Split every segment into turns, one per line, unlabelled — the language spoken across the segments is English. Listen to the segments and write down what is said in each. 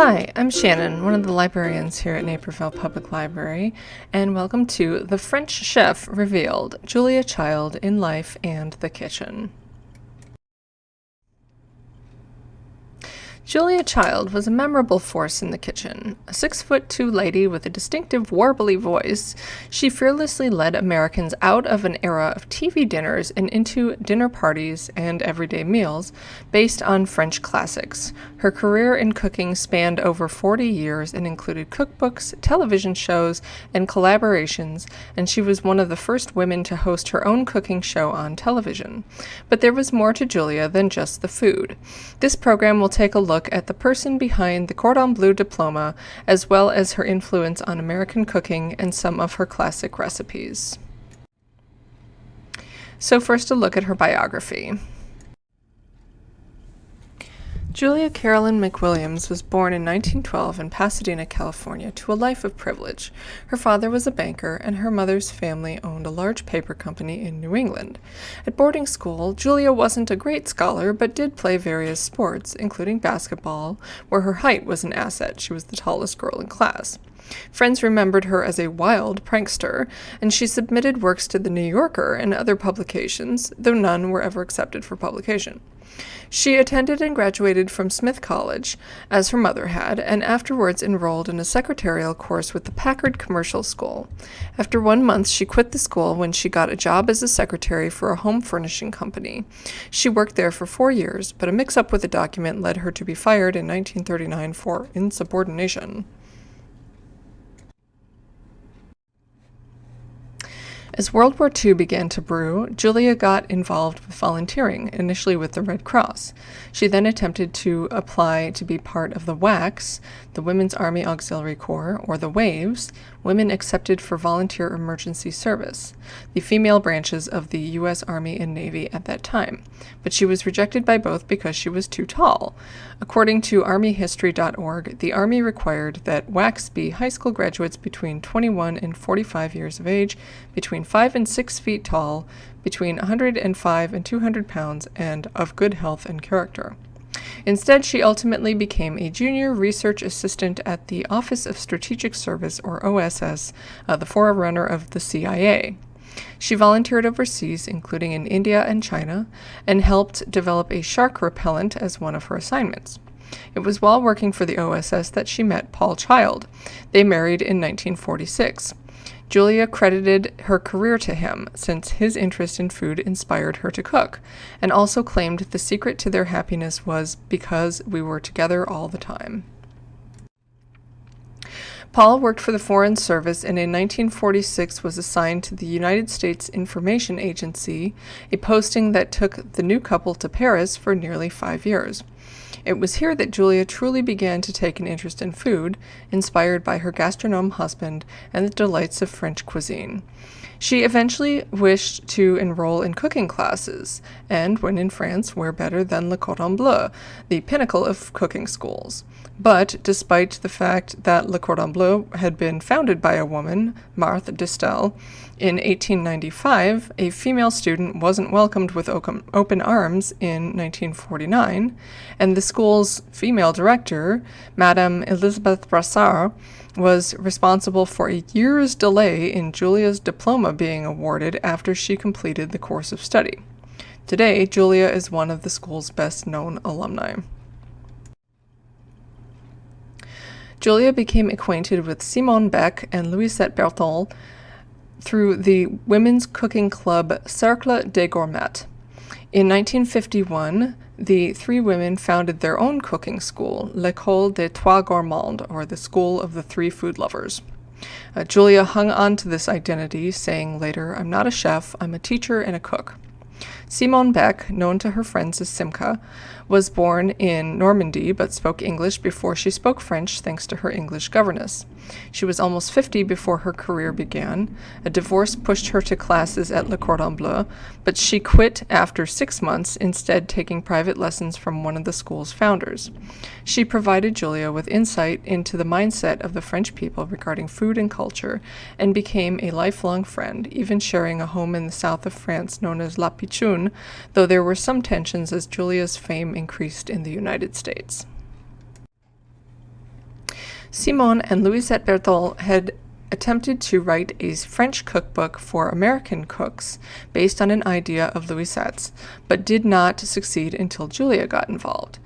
Hi, I'm Shannon, one of the librarians here at Naperville Public Library, and welcome to The French Chef Revealed, Julia Child in Life and the Kitchen. Julia Child was a memorable force in the kitchen. A 6'2" lady with a distinctive warbly voice, she fearlessly led Americans out of an era of TV dinners and into dinner parties and everyday meals based on French classics. Her career in cooking spanned over 40 years and included cookbooks, television shows, and collaborations, and she was one of the first women to host her own cooking show on television. But there was more to Julia than just the food. This program will take a look at the person behind the Cordon Bleu diploma, as well as her influence on American cooking and some of her classic recipes. So first, a look at her biography. Julia Carolyn McWilliams was born in 1912 in Pasadena, California, to a life of privilege. Her father was a banker, and her mother's family owned a large paper company in New England. At boarding school, Julia wasn't a great scholar, but did play various sports, including basketball, where her height was an asset. She was the tallest girl in class. Friends remembered her as a wild prankster, and she submitted works to The New Yorker and other publications, though none were ever accepted for publication. She attended and graduated from Smith College, as her mother had, and afterwards enrolled in a secretarial course with the Packard Commercial School. After 1 month, she quit the school when she got a job as a secretary for a home furnishing company. She worked there for 4 years, but a mix-up with a document led her to be fired in 1939 for insubordination. As World War II began to brew, Julia got involved with volunteering, initially with the Red Cross. She then attempted to apply to be part of the WACS, the Women's Army Auxiliary Corps, or the WAVES, Women Accepted for Volunteer Emergency Service, the female branches of the U.S. Army and Navy at that time. But she was rejected by both because she was too tall. According to ArmyHistory.org, the Army required that WACS be high school graduates between 21 and 45 years of age, between 5 and 6 feet tall, between 105 and 200 pounds, and of good health and character. Instead, she ultimately became a junior research assistant at the Office of Strategic Service, or OSS, the forerunner of the CIA. She volunteered overseas, including in India and China, and helped develop a shark repellent as one of her assignments. It was while working for the OSS that she met Paul Child. They married in 1946. Julia credited her career to him, since his interest in food inspired her to cook, and also claimed the secret to their happiness was because we were together all the time. Paul worked for the Foreign Service and in 1946 was assigned to the United States Information Agency, a posting that took the new couple to Paris for nearly 5 years. It was here that Julia truly began to take an interest in food, inspired by her gastronome husband and the delights of French cuisine. She eventually wished to enroll in cooking classes, and when in France, where better than Le Cordon Bleu, the pinnacle of cooking schools. But despite the fact that Le Cordon Bleu had been founded by a woman, Marthe Distel, in 1895, a female student wasn't welcomed with open arms in 1949, and the school's female director, Madame Elisabeth Brassard, was responsible for a year's delay in Julia's diploma being awarded after she completed the course of study. Today, Julia is one of the school's best-known alumni. Julia became acquainted with Simone Beck and Louisette Berthold through the women's cooking club Cercle des Gourmettes. In 1951, the three women founded their own cooking school, L'École des Trois Gourmands, or the School of the Three Food Lovers. Julia hung on to this identity, saying later, "I'm not a chef, I'm a teacher and a cook." Simone Beck, known to her friends as Simca, was born in Normandy but spoke English before she spoke French thanks to her English governess. She was almost 50 before her career began. A divorce pushed her to classes at Le Cordon Bleu, but she quit after 6 months, instead taking private lessons from one of the school's founders. She provided Julia with insight into the mindset of the French people regarding food and culture, and became a lifelong friend, even sharing a home in the south of France known as La Pichoune, though there were some tensions as Julia's fame increased in the United States. Simone and Louisette Berthold had attempted to write a French cookbook for American cooks based on an idea of Louisette's, but did not succeed until Julia got involved.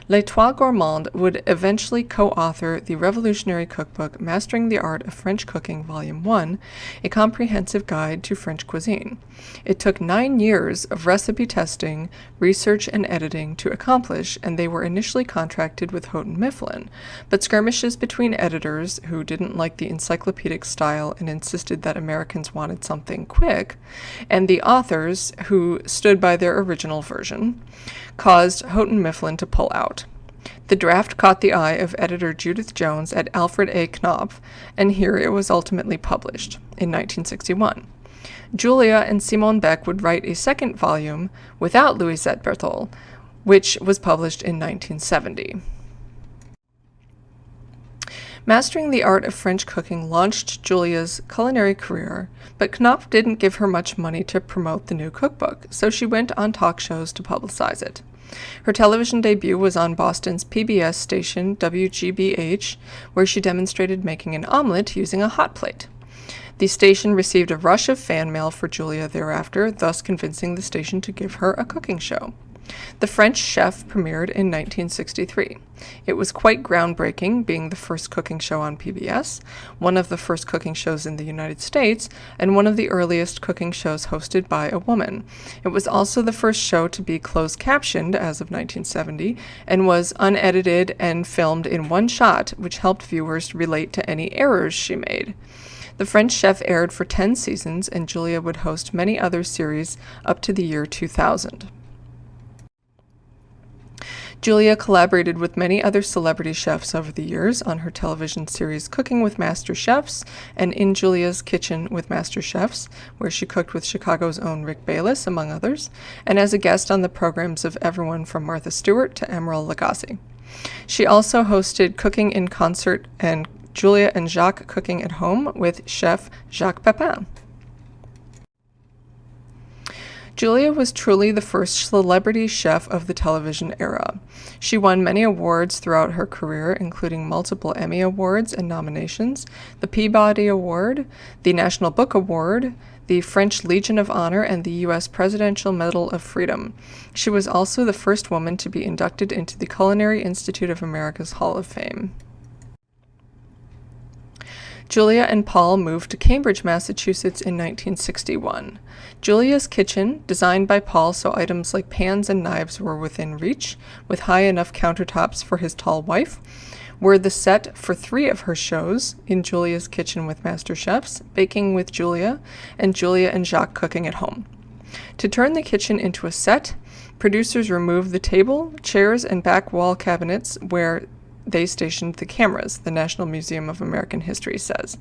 Les Trois Gourmands would eventually co-author the revolutionary cookbook Mastering the Art of French Cooking, Volume 1, a comprehensive guide to French cuisine. It took 9 years of recipe testing, research, and editing to accomplish, and they were initially contracted with Houghton Mifflin, but skirmishes between editors, who didn't like the encyclopedic style and insisted that Americans wanted something quick, and the authors, who stood by their original version, caused Houghton Mifflin to pull out. The draft caught the eye of editor Judith Jones at Alfred A. Knopf, and here it was ultimately published in 1961. Julia and Simone Beck would write a second volume without Louisette Berthold, which was published in 1970. Mastering the Art of French Cooking launched Julia's culinary career, but Knopf didn't give her much money to promote the new cookbook, so she went on talk shows to publicize it. Her television debut was on Boston's PBS station WGBH, where she demonstrated making an omelet using a hot plate. The station received a rush of fan mail for Julia thereafter, thus convincing the station to give her a cooking show. The French Chef premiered in 1963. It was quite groundbreaking, being the first cooking show on PBS, one of the first cooking shows in the United States, and one of the earliest cooking shows hosted by a woman. It was also the first show to be closed captioned as of 1970, and was unedited and filmed in one shot, which helped viewers relate to any errors she made. The French Chef aired for 10 seasons, and Julia would host many other series up to the year 2000. Julia collaborated with many other celebrity chefs over the years on her television series Cooking with Master Chefs and In Julia's Kitchen with Master Chefs, where she cooked with Chicago's own Rick Bayless, among others, and as a guest on the programs of everyone from Martha Stewart to Emeril Lagasse. She also hosted Cooking in Concert and Julia and Jacques Cooking at Home with chef Jacques Pepin. Julia was truly the first celebrity chef of the television era. She won many awards throughout her career, including multiple Emmy Awards and nominations, the Peabody Award, the National Book Award, the French Legion of Honor, and the U.S. Presidential Medal of Freedom. She was also the first woman to be inducted into the Culinary Institute of America's Hall of Fame. Julia and Paul moved to Cambridge, Massachusetts in 1961. Julia's kitchen, designed by Paul so items like pans and knives were within reach, with high enough countertops for his tall wife, were the set for 3 of her shows, In Julia's Kitchen with Master Chefs, Baking with Julia, and Julia and Jacques Cooking at Home. To turn the kitchen into a set, producers removed the table, chairs, and back wall cabinets where they stationed the cameras, the National Museum of American History says.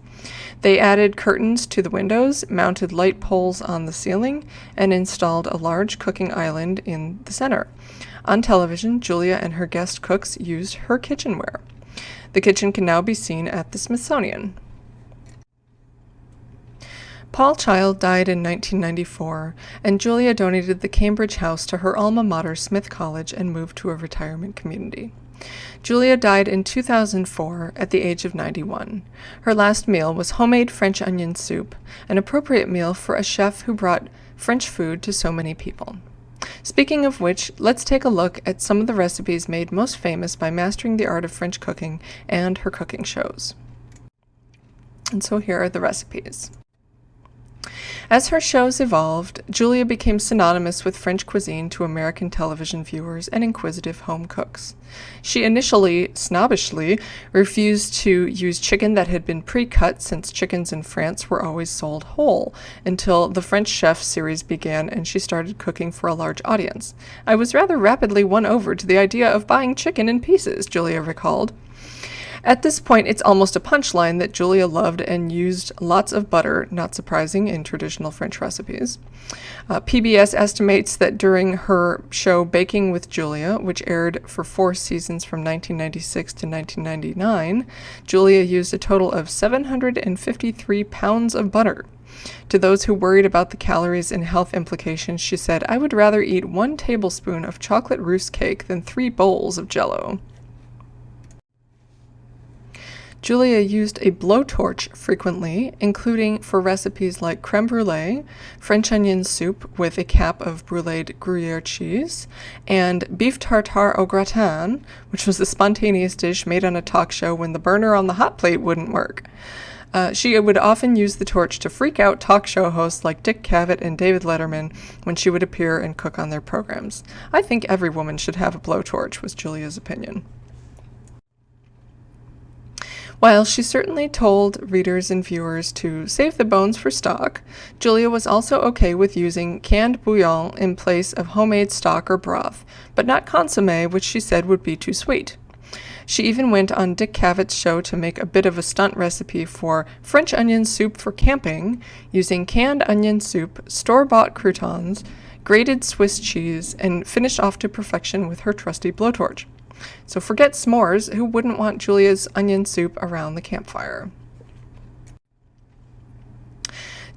They added curtains to the windows, mounted light poles on the ceiling, and installed a large cooking island in the center. On television, Julia and her guest cooks used her kitchenware. The kitchen can now be seen at the Smithsonian. Paul Child died in 1994, and Julia donated the Cambridge house to her alma mater, Smith College, and moved to a retirement community. Julia died in 2004 at the age of 91. Her last meal was homemade French onion soup, an appropriate meal for a chef who brought French food to so many people. Speaking of which, let's take a look at some of the recipes made most famous by Mastering the Art of French Cooking and her cooking shows. And so here are the recipes. As her shows evolved, Julia became synonymous with French cuisine to American television viewers and inquisitive home cooks. She initially, snobbishly, refused to use chicken that had been pre-cut, since chickens in France were always sold whole, until the French Chef series began and she started cooking for a large audience. I was rather rapidly won over to the idea of buying chicken in pieces, Julia recalled. At this point, it's almost a punchline that Julia loved and used lots of butter, not surprising in traditional French recipes. PBS estimates that during her show Baking with Julia, which aired for 4 seasons from 1996 to 1999, Julia used a total of 753 pounds of butter. To those who worried about the calories and health implications, she said, "I would rather eat 1 tablespoon of chocolate roost cake than 3 bowls of Jell-O." Julia used a blowtorch frequently, including for recipes like creme brulee, French onion soup with a cap of bruleed Gruyere cheese, and beef tartare au gratin, which was a spontaneous dish made on a talk show when the burner on the hot plate wouldn't work. She would often use the torch to freak out talk show hosts like Dick Cavett and David Letterman when she would appear and cook on their programs. I think every woman should have a blowtorch, was Julia's opinion. While she certainly told readers and viewers to save the bones for stock, Julia was also okay with using canned bouillon in place of homemade stock or broth, but not consommé, which she said would be too sweet. She even went on Dick Cavett's show to make a bit of a stunt recipe for French onion soup for camping, using canned onion soup, store-bought croutons, grated Swiss cheese, and finished off to perfection with her trusty blowtorch. So forget s'mores, who wouldn't want Julia's onion soup around the campfire?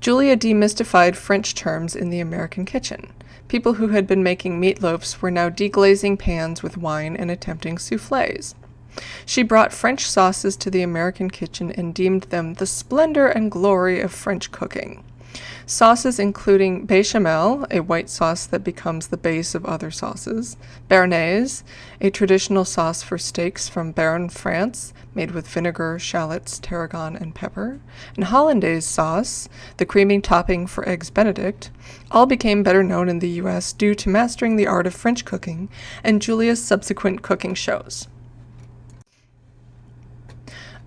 Julia demystified French terms in the American kitchen. People who had been making meatloafs were now deglazing pans with wine and attempting soufflés. She brought French sauces to the American kitchen and deemed them the splendor and glory of French cooking. Sauces including béchamel, a white sauce that becomes the base of other sauces, béarnaise, a traditional sauce for steaks from Béarn, France, made with vinegar, shallots, tarragon, and pepper, and hollandaise sauce, the creamy topping for eggs Benedict, all became better known in the U.S. due to mastering the art of French cooking and Julia's subsequent cooking shows.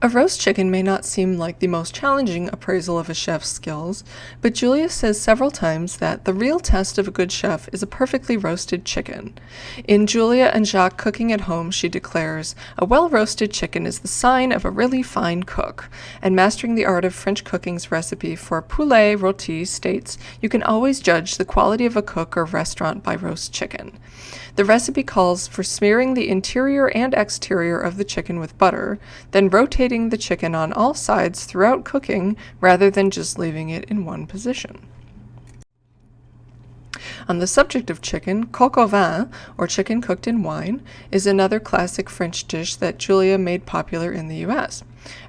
A roast chicken may not seem like the most challenging appraisal of a chef's skills, but Julia says several times that the real test of a good chef is a perfectly roasted chicken. In Julia and Jacques Cooking at Home, she declares, "A well-roasted chicken is the sign of a really fine cook," and Mastering the Art of French Cooking's recipe for poulet rôti states, "You can always judge the quality of a cook or restaurant by roast chicken." The recipe calls for smearing the interior and exterior of the chicken with butter, then rotating the chicken on all sides throughout cooking rather than just leaving it in one position. On the subject of chicken, coq au vin, or chicken cooked in wine, is another classic French dish that Julia made popular in the U.S.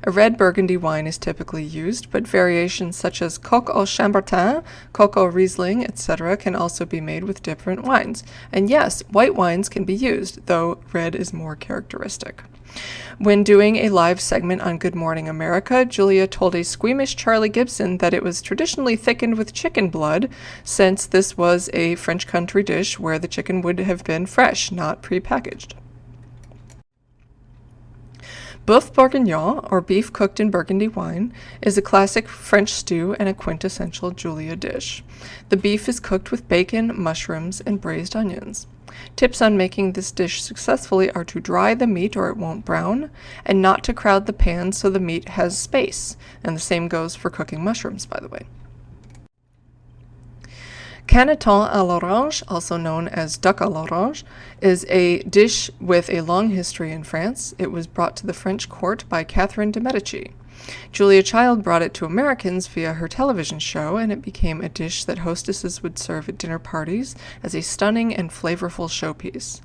A red Burgundy wine is typically used, but variations such as coq au chambertin, coq au riesling, etc. can also be made with different wines. And yes, white wines can be used, though red is more characteristic. When doing a live segment on Good Morning America, Julia told a squeamish Charlie Gibson that it was traditionally thickened with chicken blood, since this was a French country dish where the chicken would have been fresh, not prepackaged. Boeuf bourguignon, or beef cooked in Burgundy wine, is a classic French stew and a quintessential Julia dish. The beef is cooked with bacon, mushrooms, and braised onions. Tips on making this dish successfully are to dry the meat or it won't brown, and not to crowd the pan so the meat has space, and the same goes for cooking mushrooms, by the way. Caneton à l'orange, also known as duck à l'orange, is a dish with a long history in France. It was brought to the French court by Catherine de' Medici. Julia Child brought it to Americans via her television show, and it became a dish that hostesses would serve at dinner parties as a stunning and flavorful showpiece.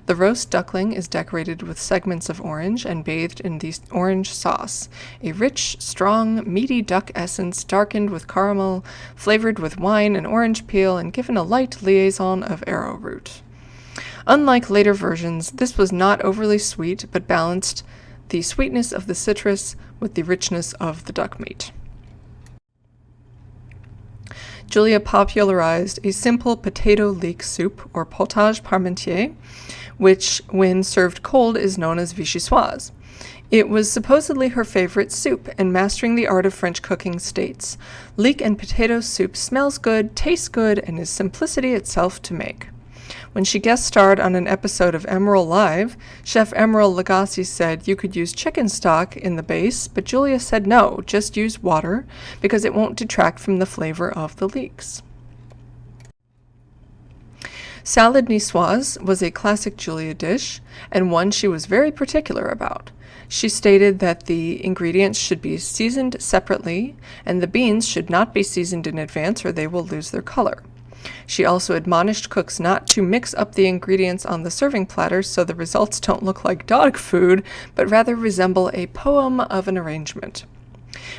The roast duckling is decorated with segments of orange and bathed in the orange sauce, a rich, strong, meaty duck essence darkened with caramel, flavored with wine and orange peel, and given a light liaison of arrowroot. Unlike later versions, this was not overly sweet, but balanced the sweetness of the citrus with the richness of the duck meat. Julia popularized a simple potato leek soup, or potage parmentier, which, when served cold, is known as vichyssoise. It was supposedly her favorite soup, and Mastering the Art of French Cooking states, "Leek and potato soup smells good, tastes good, and is simplicity itself to make." When she guest starred on an episode of Emerald Live, Chef Emerald Lagasse said you could use chicken stock in the base, but Julia said no, just use water, because it won't detract from the flavor of the leeks. Salad niçoise was a classic Julia dish, and one she was very particular about. She stated that the ingredients should be seasoned separately, and the beans should not be seasoned in advance or they will lose their color. She also admonished cooks not to mix up the ingredients on the serving platters so the results don't look like dog food, but rather resemble a poem of an arrangement.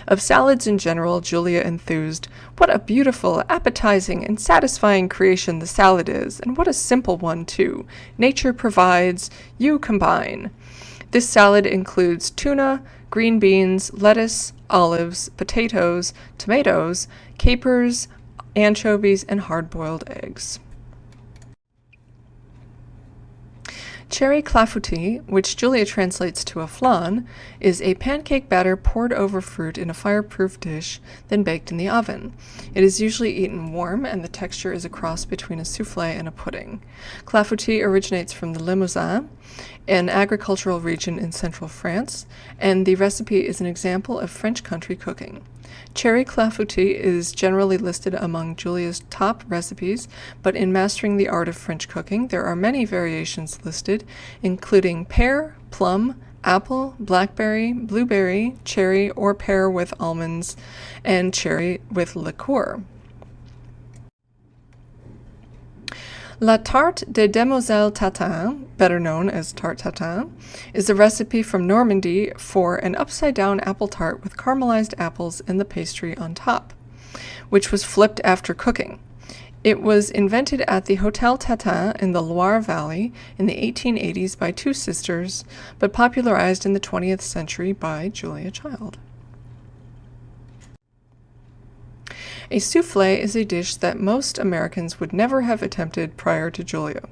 Of salads in general, Julia enthused, "What a beautiful, appetizing, and satisfying creation the salad is, and what a simple one, too. Nature provides, you combine." This salad includes tuna, green beans, lettuce, olives, potatoes, tomatoes, capers, anchovies, and hard-boiled eggs. Cherry clafoutis, which Julia translates to a flan, is a pancake batter poured over fruit in a fireproof dish, then baked in the oven. It is usually eaten warm, and the texture is a cross between a souffle and a pudding. Clafoutis originates from the Limousin, an agricultural region in central France, and the recipe is an example of French country cooking. Cherry clafoutis is generally listed among Julia's top recipes, but in Mastering the Art of French Cooking, there are many variations listed, including pear, plum, apple, blackberry, blueberry, cherry or pear with almonds, and cherry with liqueur. La tarte de Demoiselle Tatin, better known as tarte tatin, is a recipe from Normandy for an upside-down apple tart with caramelized apples and the pastry on top, which was flipped after cooking. It was invented at the Hotel Tatin in the Loire Valley in the 1880s by two sisters, but popularized in the 20th century by Julia Child. A souffle is a dish that most Americans would never have attempted prior to Julia.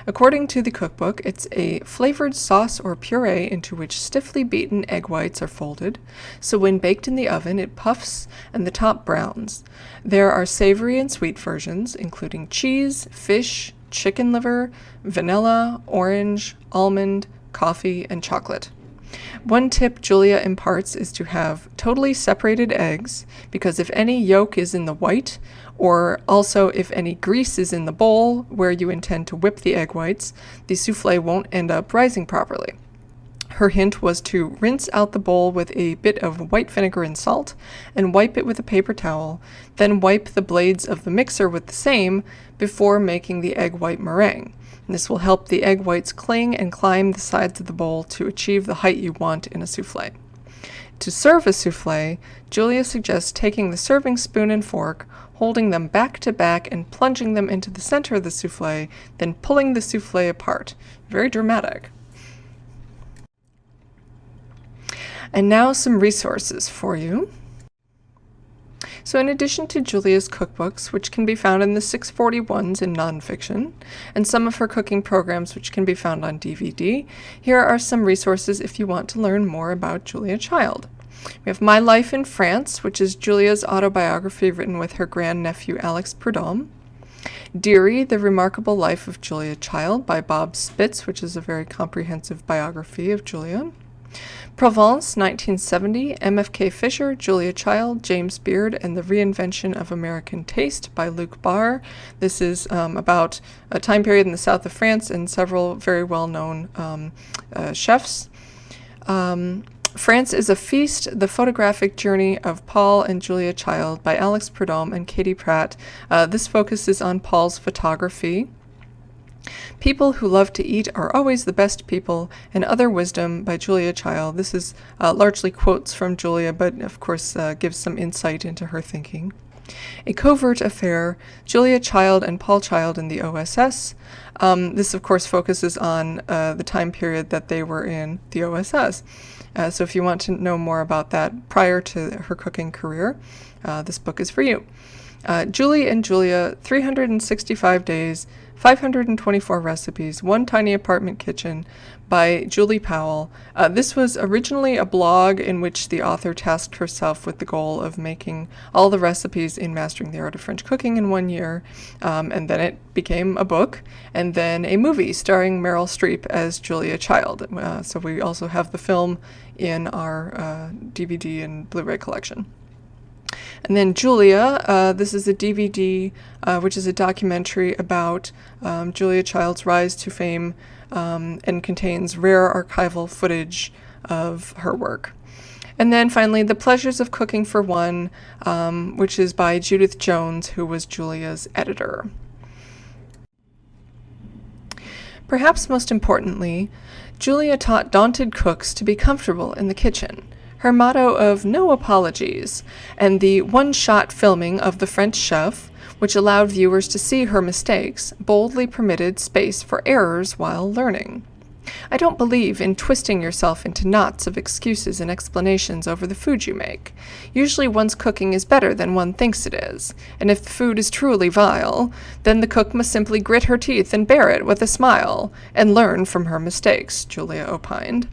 According to the cookbook, it's a flavored sauce or puree into which stiffly beaten egg whites are folded, so when baked in the oven it puffs and the top browns. There are savory and sweet versions, including cheese, fish, chicken liver, vanilla, orange, almond, coffee, and chocolate. One tip Julia imparts is to have totally separated eggs, because if any yolk is in the white, or also if any grease is in the bowl where you intend to whip the egg whites, the souffle won't end up rising properly. Her hint was to rinse out the bowl with a bit of white vinegar and salt, and wipe it with a paper towel, then wipe the blades of the mixer with the same before making the egg white meringue. This will help the egg whites cling and climb the sides of the bowl to achieve the height you want in a souffle. To serve a souffle, Julia suggests taking the serving spoon and fork, holding them back to back and plunging them into the center of the souffle, then pulling the souffle apart. Very dramatic. And now some resources for you. So in addition to Julia's cookbooks, which can be found in the 641s in nonfiction, and some of her cooking programs which can be found on DVD, here are some resources if you want to learn more about Julia Child. We have My Life in France, which is Julia's autobiography written with her grandnephew Alex Prudhomme. Deary, The Remarkable Life of Julia Child by Bob Spitz, which is a very comprehensive biography of Julia. Provence, 1970, MFK Fisher, Julia Child, James Beard, and the Reinvention of American Taste by Luc Barre. This is about a time period in the south of France and several very well-known chefs. France is a Feast, The Photographic Journey of Paul and Julia Child by Alex Prudhomme and Katie Pratt. This focuses on Paul's photography. People Who Love to Eat Are Always the Best People, and Other Wisdom by Julia Child. This is largely quotes from Julia, but of course gives some insight into her thinking. A Covert Affair, Julia Child and Paul Child in the OSS. This, of course, focuses on the time period that they were in the OSS. So if you want to know more about that prior to her cooking career, this book is for you. Julie and Julia, 365 Days, 524 Recipes, One Tiny Apartment Kitchen by Julie Powell. This was originally a blog in which the author tasked herself with the goal of making all the recipes in Mastering the Art of French Cooking in 1 year, and then it became a book, and then a movie starring Meryl Streep as Julia Child. So we also have the film in our DVD and Blu-ray collection. And then Julia, this is a DVD, which is a documentary about Julia Child's rise to fame and contains rare archival footage of her work. And then finally, The Pleasures of Cooking for One, which is by Judith Jones, who was Julia's editor. Perhaps most importantly, Julia taught daunted cooks to be comfortable in the kitchen. Her motto of no apologies and the one-shot filming of the French chef, which allowed viewers to see her mistakes, boldly permitted space for errors while learning. I don't believe in twisting yourself into knots of excuses and explanations over the food you make. Usually one's cooking is better than one thinks it is, and if the food is truly vile, then the cook must simply grit her teeth and bear it with a smile, and learn from her mistakes, Julia opined.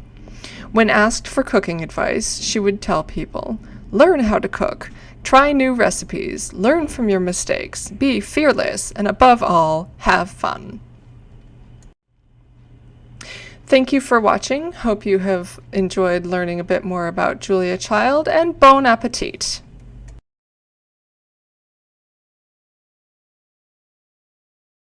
When asked for cooking advice, she would tell people, learn how to cook, try new recipes, learn from your mistakes, be fearless, and above all, have fun. Thank you for watching. Hope you have enjoyed learning a bit more about Julia Child, and bon appetit!